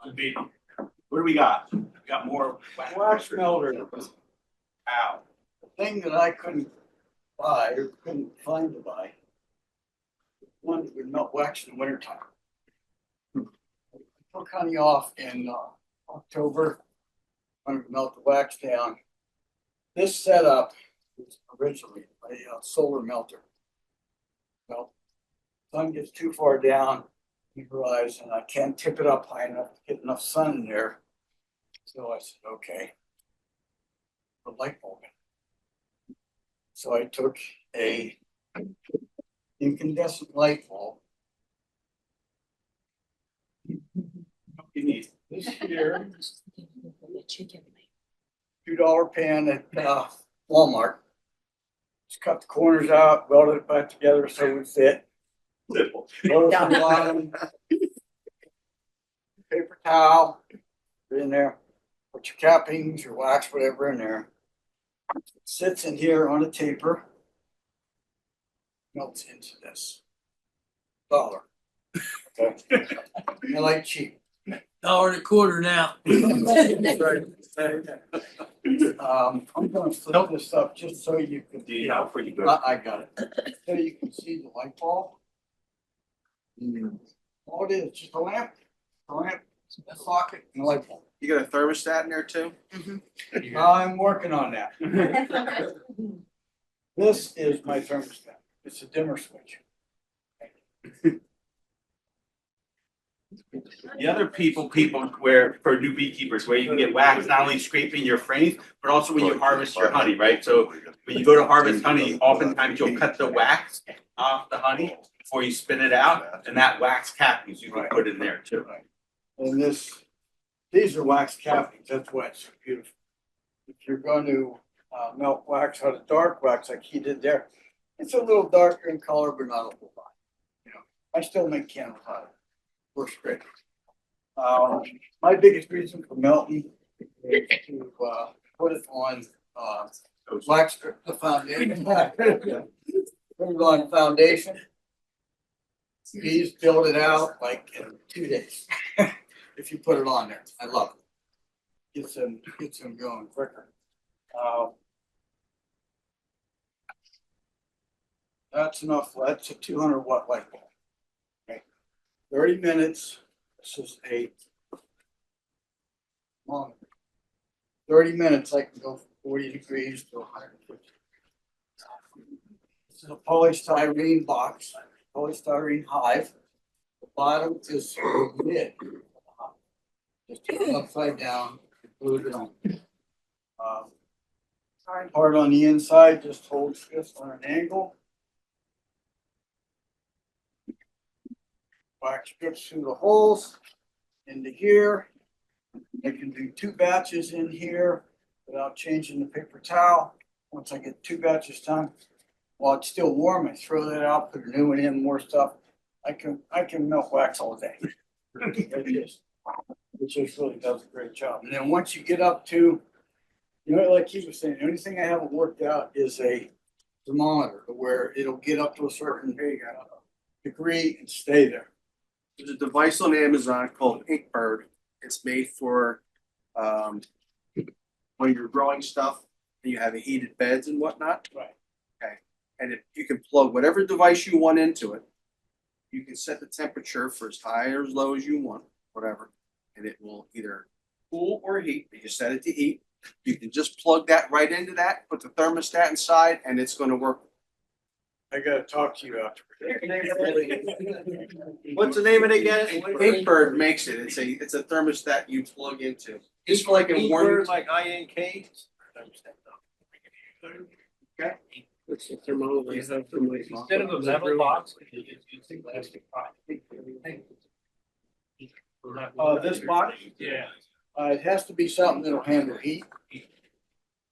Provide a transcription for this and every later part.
What do we got? We got more wax melter. Ow. The thing that I couldn't buy or couldn't find to buy, one that would melt wax in the wintertime. I took honey off in October. I'm going to melt the wax down. This setup was originally a solar melter. Well, sun gets too far down the horizon, I can't tip it up high enough to get enough sun in there. So I said, okay, a light bulb. So I took a incandescent light bulb. You need this here. $2 pan at Walmart. Just cut the corners out, welded it back together so it would fit. Simple. Paper towel, put in there. Put your cappings, your wax, whatever in there. It sits in here on a taper. Melts into this. $1. Okay. I like cheap. $1.25 now. I'm gonna flip this up just so you can. Yeah, pretty good. I got it. So you can see the light bulb. All it is, just a lamp, a socket, and a light bulb. You got a thermostat in there too? I'm working on that. This is my thermostat. It's a dimmer switch. The other people where for new beekeepers where you can get wax not only scraping your frames but also when you harvest your honey, right? So when you go to harvest honey, oftentimes you'll cut the wax off the honey before you spin it out, and that wax cappings you can put in there too. And these are wax cappings. That's why it's so beautiful. If you're going to melt wax out of dark wax like he did there, it's a little darker in color, but not a whole lot. You know, I still make candles out of it. Works great. My biggest reason for melting is to put it on wax strip, the foundation. Put it on foundation. These build it out like in 2 days. If you put it on there, I love it. Gets them going quicker. That's enough. That's a 200-watt light bulb. 30 minutes. This is a long. 30 minutes, I can go from 40 degrees to 150. This is a polystyrene box, polystyrene hive. The bottom is lid. Just turn it upside down, glue it on. Part on the inside just holds this on an angle. Wax strips through the holes into here. I can do 2 batches in here without changing the paper towel. Once I get 2 batches done, while it's still warm, I throw that out, put a new one in, more stuff. I can melt wax all day. It just really does a great job. And then once you get up to, you know, like he was saying, the only thing I haven't worked out is a thermometer where it'll get up to a certain degree and stay there. There's a device on Amazon called Beekeepers. It's made for when you're growing stuff and you have heated beds and whatnot. Right. Okay. And if you can plug whatever device you want into it, you can set the temperature for as high or as low as you want, whatever, and it will either cool or heat. You just set it to heat. You can just plug that right into that, put the thermostat inside, and it's going to work. I gotta talk to you after. What's the name of it again? Beekeepers makes it. It's a thermostat you plug into. Just like a warm, like INK. Okay. What's the thermometer? Instead of a metal box, you think plastic box. This box? Yeah. It has to be something that'll handle heat.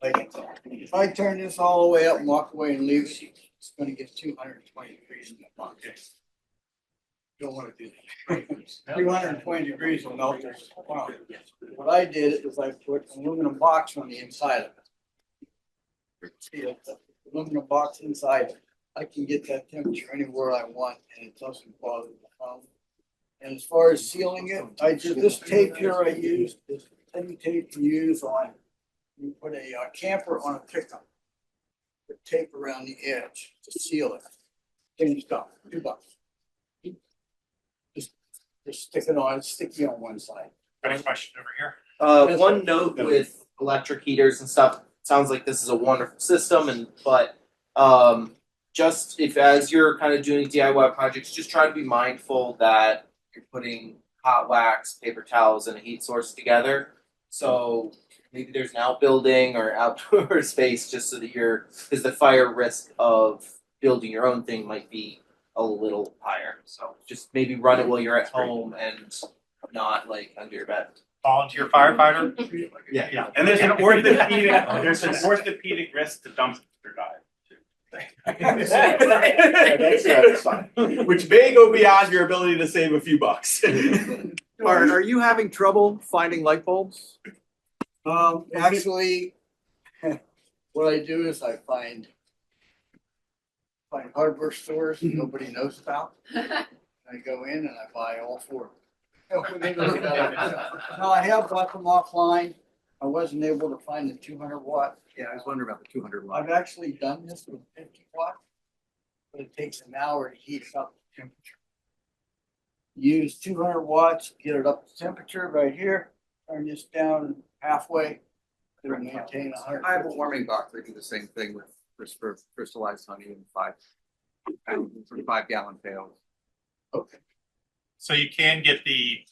Like if I turn this all the way up and walk away and leave it, it's going to get 220 degrees in the box. You don't want to do that. 220 degrees will melt this. What I did is I put an aluminum box on the inside of it. See it? The aluminum box inside. I can get that temperature anywhere I want, and it doesn't bother the phone. And as far as sealing it, I did this tape here I used, this heavy tape you use on, you put a camper on a pickup. Put tape around the edge to seal it. Same stuff, $2. Just stick it on, it's sticky on one side. Got a question over here. One note with electric heaters and stuff, sounds like this is a wonderful system but just if as you're kind of doing DIY projects, just try to be mindful that you're putting hot wax, paper towels, and a heat source together. So maybe there's an outbuilding or outdoor space just so that because the fire risk of building your own thing might be a little higher. So just maybe run it while you're at home and not like under your bed. Volunteer firefighter? Yeah. And there's an orthopedic risk to dumpster dive. That's fine. Which may go beyond your ability to save a few bucks. Are you having trouble finding light bulbs? Actually, what I do is I find hardware stores nobody knows about. I go in and I buy all four. Now, I have bought them offline. I wasn't able to find the 200 watt. Yeah, I was wondering about the 200 watt. I've actually done this with 50 watt, but it takes an hour to heat it up to temperature. Use 200 watts, get it up to temperature right here, turn this down halfway. It'll maintain 100. I have a warming box. They do the same thing with crystallized honey in 5 gallon pails. Okay. So you can get the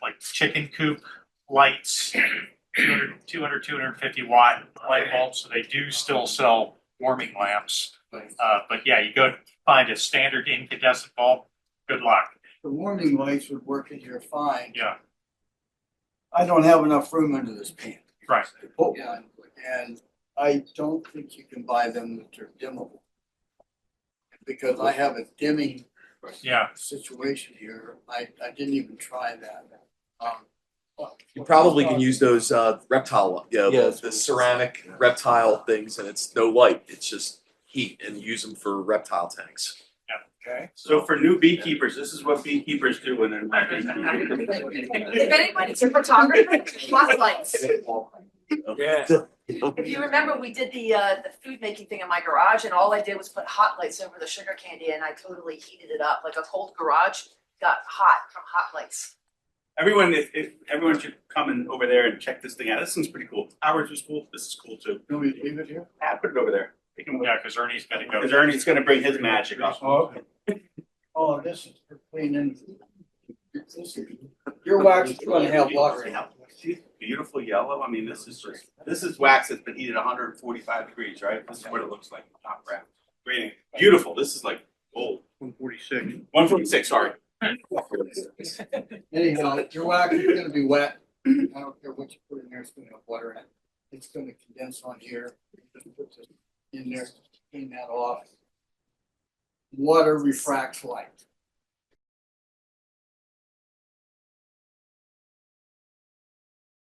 like chicken coop lights, 250 watt light bulbs. So they do still sell warming lamps. But yeah, you go find a standard incandescent bulb. Good luck. The warming lights would work in here fine. Yeah. I don't have enough room under this pan. Right. To put one, and I don't think you can buy them that are dimmable. Because I have a dimming Yeah. situation here. I didn't even try that. You probably can use those reptile, Yeah, the ceramic reptile things, and it's no light. It's just heat, and use them for reptile tanks. Okay. So for new beekeepers, this is what beekeepers do when they're not beekeepers. If anybody's a photographer, flashlights. Yeah. If you remember, we did the food making thing in my garage, and all I did was put hot lights over the sugar candy, and I totally heated it up. Like a cold garage got hot from hot lights. Everyone, if everyone should come in over there and check this thing out. This thing's pretty cool. Ours was cool. This is cool too. You want me to leave it here? Yeah, put it over there. Yeah, because Ernie's got to go. Because Ernie's gonna bring his magic up. Oh, okay. Oh, this is for cleaning. Your wax is gonna have water in it. See, beautiful yellow. I mean, this is wax that's been heated 145 degrees, right? This is what it looks like. Top wrap. Great. Beautiful. This is like gold. 146. 146, sorry. Anyhow, your wax is gonna be wet. I don't care what you put in there, it's gonna have water in it. It's gonna condense on here. Just put this in there, clean that off. Water refracts light.